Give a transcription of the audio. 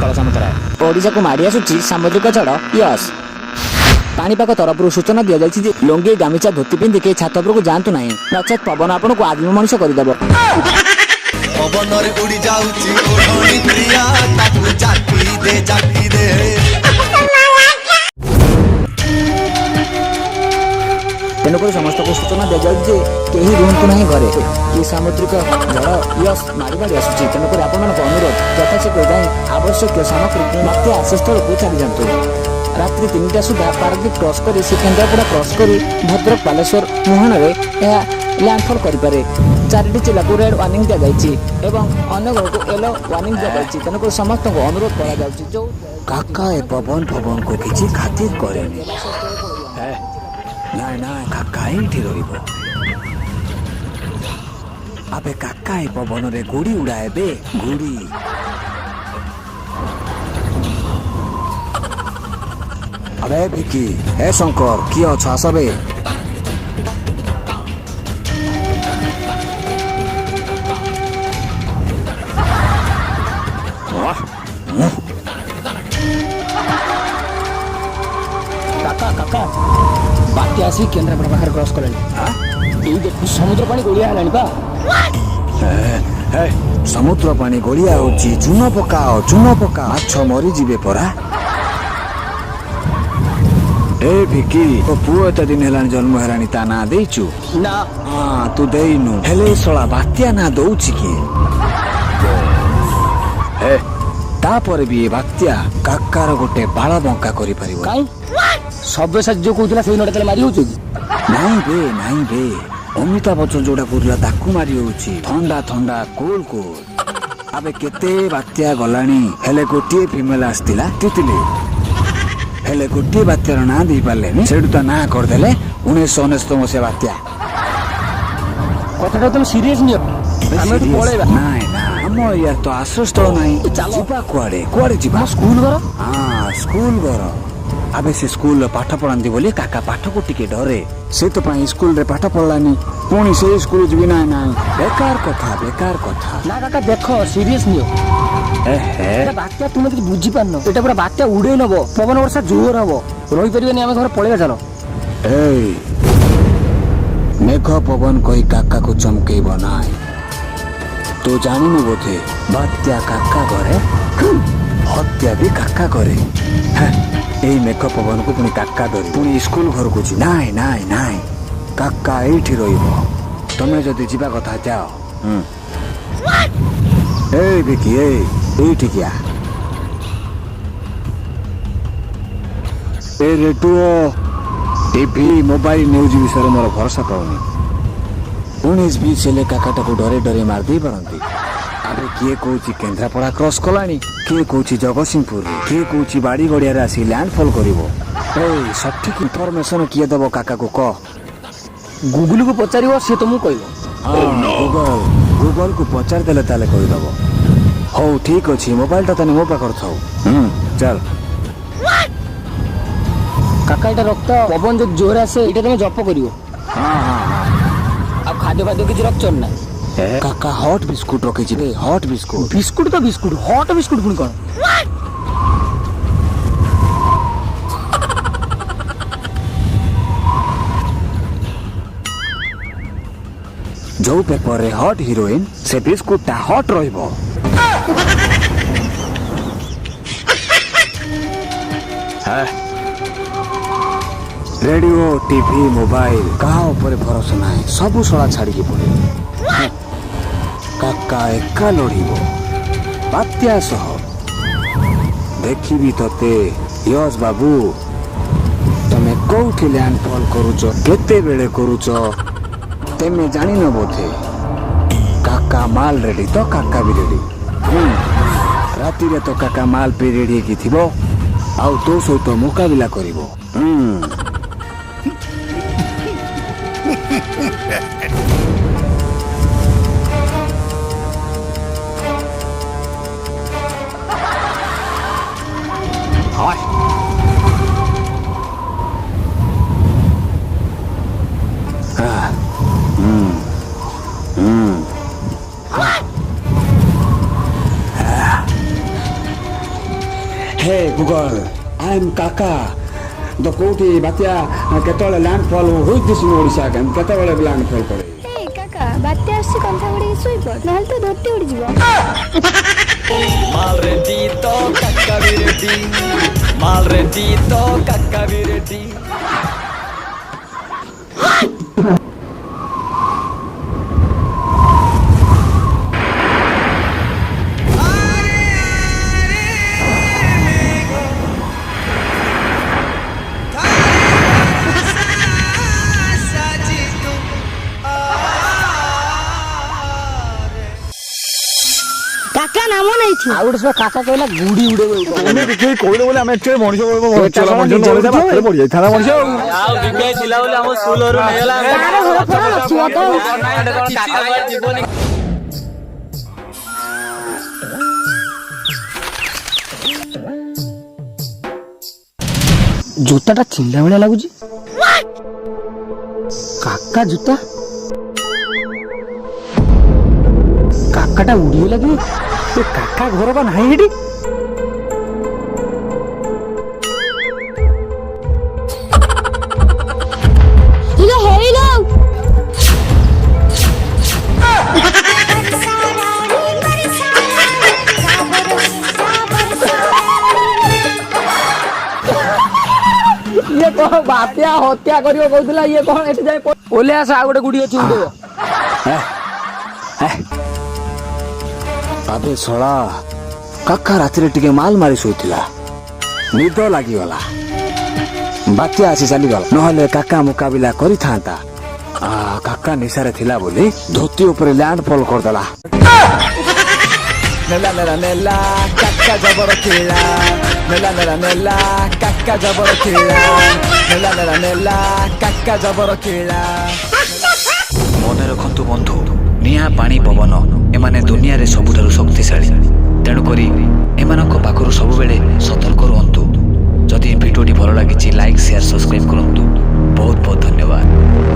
कलशमतरा ओडिशा को मारी आसुची सामुद्रिक झड़ यस पानीपाग तरफ सूचना दि जाएगी जे लुंगी गामिचा धोती पिंधिके छात उपरକୁ जातु ना नचेत पवन आपन को आदमी मनुष्य करदेव पवन उड़ी जाउची ओढ़नी प्रिया ताकू जाकी दे तेणुक समस्त को सूचना दि जाए कहीं रुहतु ना घरे ये सामुद्रिक झड़ यस मारी मारी आसुची तेणुक आपण अनुरोध यथाशीघ्र जाए आवश्यक सामग्री मत आश्रयस्थल को चली जातु रात्रि 3टा सुधा पारादीप क्रॉस कर केन्द्रापड़ा क्रॉस कर भद्रक बालेश्वर मुहाण में लैंडफॉल करें 4टी जिला को रेड वार्निंग दि जाएगी अन्य को येलो वार्निंग दि जाएगी तेणुक समस्त को अनुरोध कर काका ए पवन पवन को किसी खातिर करेनि ना ना काका एठी रहिबो आबे काका ए पवन रे गुड़ी उड़ाएबे गुड़ी अबे विकी ए शंकर किए अछ आसबे काका काका बात्या आसी केन्द्रापड़ा पाखर क्रॉस कले देखु समुद्र पानी गोलिया हेलानी बा समुद्र पानी गोलिया होची चून पका माछ मरी जीवे परा ए विकी ओ पुओ एत दिन हेलानी जन्म हेलानी ता ना देइचु ना हां तू देइनु हेले सळा बात्या ना दउची की ए तापर भी ए बात्या काकार गोटे बाळा बंका करि परिबो काई सब सज जो कहउतला सेई नडा तले मारी होछु नहीं बे अमिताभ बच्चन जोड़ा कहउतला ताकू मारी होउची ठंडा ठंडा कूल कूल अबे केते बात्या गलानी हेले गोटे फीमेल आस्तिला तितली हेले गोटे बात्यार ना दे पारलेनी सेडु ता ना कर देले 1999 मसे बात्या कथाटा तुम सीरियस नियो हमें तो पळेबा नाय ना हम यार तो आश्रयस्थल नाही जिबा कुआडे जिबा स्कूल घर हां स्कूल घर आबे से स्कूल पाठ पढ़ांदी बोली काका पाठ को टिके डरे से तो पाई स्कूल रे पाठ पढ़लानी पुणी से स्कूल जीवी ना ना बेकार कथा ना काका देखो सीरियस नियो एहे बात्या तुम किछ बुझी पारनो एटा पूरा बात्या उड़े नबो पवन वर्षा जोर हबो रही परिबेनी हम घर पळेगा चलो ए मेघ पवन कोई काका को चमके बनाए तो जानिनु बोथे बात्या काका करे हत्या भी काका करे ए मेघ पवन को पुणी काका धरी पुणी स्कूल घर को नाई काका एठी रहिबो तमे जदि जिबा कथा जाओ ए विकी एठी क्या ए रेडियो टीवी मोबाइल न्यूज विषय मोर भरोसा पाउनी 19-20 हेले काकाटा को डरे डरे मार दे पारंती आबे किए कहूची केन्द्रापड़ा क्रॉस कलानी किए कहूची जगतसिंहपुर किए कहूची बाड़ी गड़िया रे आसी लैंडफॉल करिवो ए सठिक इनफॉरमेशन किए दबो काका को कह गूगल को पचारिवो से तुमु कहबो गूगल को पचार देले ताले कहि दबो हो ठीक अछि मोबाइल ता तने मो पाखर थाउ चल काका एटा रक्त पवन जो जोर आसे एटा तुम जप करिवो हां अब खाद्य खाद्य किछ रखचन ना काका हॉट बिस्कुट रखे छी हॉट बिस्कुट तो बिस्कुट हॉट बिस्कुट पुनी कोन जो पेपर रे हॉट हीरोइन से बिस्कुट ता हॉट रहइबो रेडियो टीवी मोबाइल कहा ऊपर भरोसा नाही सब सळा छाड़ी के पड़े काका एका लड़िबो बात्या सह देखिबी तते यस बाबू तमे कोठी लैंडफॉल करूच केते बेले करूच तेमे जानी न बोथे काका माल रेडी तो काका भी रेडी राति रे तो काका माल पे रेडी की थिबो आउ तो सहित मुकाबिला करिवो ଗୁଗଲ ଆଇ ଏମ୍ କାକା ତ କୋଉଠି ବାତ୍ୟା କେତେବେଳେ ଲ୍ୟାଣ୍ଡଫଲ୍ ହୋଇଛି ଶୁଣ ଓଡ଼ିଶା କେତେବେଳେ ଲ୍ୟାଣ୍ଡଫଲ୍ କରେ ଏ କାକା ବାତ୍ୟା ଆସୁଛି କନ୍ଥା ଉଡ଼ିକି ଶୋଇପଡ଼ ନହେଲେ ତ ଧୋତି ଉଡ଼ିଯିବ ମାଲ ରେଡି ତ କାକା ବି ରେଡି ମାଲ ରେଡି ତ କାକା ବି ରେଡି କାକା ନାମ ନେଇଛି ଆଉ ଗୋଟେ କାକା କହିଲା ଗୁଡି ଉଡେଇବ ଆମେ ଦେଖିକି କହିଲେ ବୋଲି ଆମେ ଏତେ ମଣିଷ ଏଟା କଣ ନିଜ ବୁଦ୍ଧି? ପଡିଯାଇଥାନ୍ତା ମଣିଷ ଆଉ ଆଉ ବିବେକ ଥିଲା ବୋଲି ଆମ ସ୍କୁଲରୁ ନେଇଗଲା ତାର ଘର ଫର ନଥିବ ତ ଜୋତାଟା ଚିହ୍ନିଲା ଭଳିଆ ଲାଗୁଛି କାକା ଜୋତା କାକାଟା ଉଡିଗଲା କି ଏ କାକା ଘର ବା ନାହିଁ ଏଠି ଇଲୋ ହେଇଲୋ ଇଏ କଣ ବାତ୍ୟା ହତ୍ୟା କରିବ କହୁଥିଲା ଇଏ କଣ ଏଠି ଯାଇ ଓଲେ ଆସ ଆଉ ଗୋଟେ ଗୁଡି ଅଛି ଉଡେଇବ ଆବେ ଶଳା କାକା ରାତିରେ ଟିକେ ମାଲ ମାରି ଶୋଇଥିଲା ନିଦ ଲାଗିଗଲା ବାତ୍ୟା ଆସି ଚାଲିଗଲା ନହେଲେ କାକା ମୁକାବିଲା କରିଥାନ୍ତା କାକା ନିଶାରେ ଥିଲା ବୋଲି ଧୋତି ଉପରେ ଲ୍ୟାଣ୍ଡଫଲ୍ କରିଦେଲା ନେଲା ନେଲା ନେଲା କାକା ଜବର ଥିଲା ନେଲା ନେଲା ନେଲା କାକା ଜବର ଥିଲା ନେଲା ନେଲା ନେଲା କାକା ଜବର ଥିଲା ମନେ ରଖନ୍ତୁ ବନ୍ଧୁ ନିଆଁ ପାଣି ପବନ ଏମାନେ ଦୁନିଆରେ ସବୁଠାରୁ ଶକ୍ତିଶାଳୀ ତେଣୁକରି ଏମାନଙ୍କ ପାଖରୁ ସବୁବେଳେ ସତର୍କ ରୁହନ୍ତୁ ଯଦି ଭିଡ଼ିଓଟି ଭଲ ଲାଗିଛି ଲାଇକ୍ ସେୟାର ସବସ୍କ୍ରାଇବ୍ କରନ୍ତୁ ବହୁତ ବହୁତ ଧନ୍ୟବାଦ।